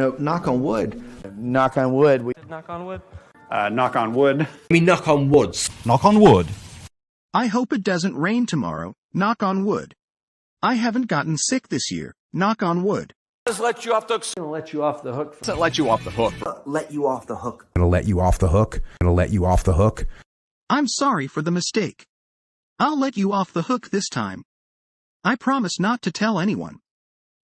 No, knock on wood. Knock on wood. Knock on wood. Knock on wood. I mean, knock on woods. Knock on wood. I hope it doesn't rain tomorrow. Knock on wood. I haven't gotten sick this year. Knock on wood. Just let you off the hook. Gonna let you off the hook. Let you off the hook. Let you off the hook. Gonna let you off the hook. Gonna let you off the hook. I'm sorry for the mistake. I'll let you off the hook this time. I promise not to tell anyone.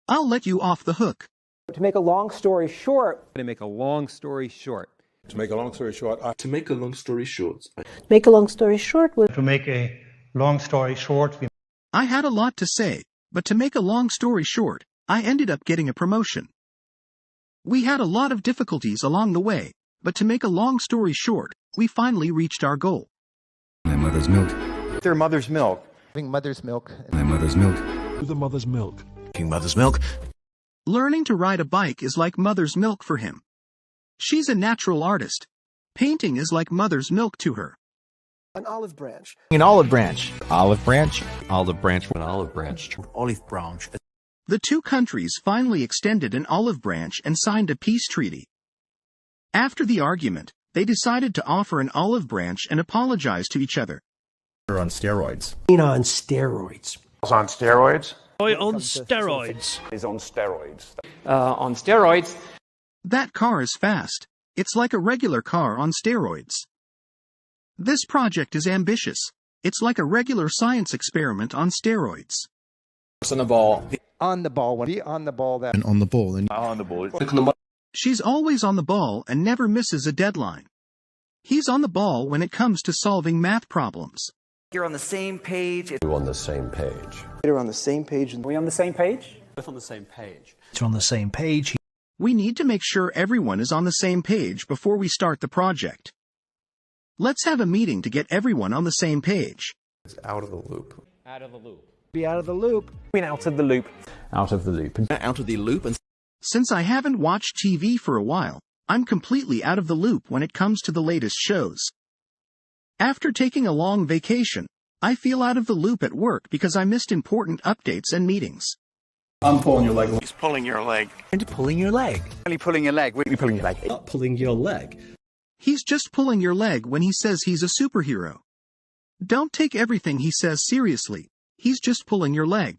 I'll let you off the hook. To make a long story short. To make a long story short. To make a long story short. To make a long story short. Make a long story short. To make a long story short. I had a lot to say, but to make a long story short, I ended up getting a promotion. We had a lot of difficulties along the way, but to make a long story short, we finally reached our goal. My mother's milk. Their mother's milk. Having mother's milk. My mother's milk. The mother's milk. King mother's milk. Learning to ride a bike is like mother's milk for him. She's a natural artist. Painting is like mother's milk to her. An olive branch. An olive branch. Olive branch. Olive branch. An olive branch. Olive branch. The two countries finally extended an olive branch and signed a peace treaty. After the argument, they decided to offer an olive branch and apologize to each other. They're on steroids. On steroids. It's on steroids. On steroids. He's on steroids. On steroids. That car is fast. It's like a regular car on steroids. This project is ambitious. It's like a regular science experiment on steroids. On the ball. On the ball. Be on the ball. And on the ball. And On the ball. She's always on the ball and never misses a deadline. He's on the ball when it comes to solving math problems. You're on the same page. We're on the same page. They're on the same page. Are we on the same page? Both on the same page. It's on the same page. We need to make sure everyone is on the same page before we start the project. Let's have a meeting to get everyone on the same page. It's out of the loop. Out of the loop. Be out of the loop. Been out of the loop. Out of the loop. Out of the loop. And Since I haven't watched TV for a while, I'm completely out of the loop when it comes to the latest shows. After taking a long vacation, I feel out of the loop at work because I missed important updates and meetings. I'm pulling your leg. He's pulling your leg. And pulling your leg. Really pulling your leg. Really pulling your leg. not pulling your leg. He's just pulling your leg when he says he's a superhero. Don't take everything he says seriously. He's just pulling your leg.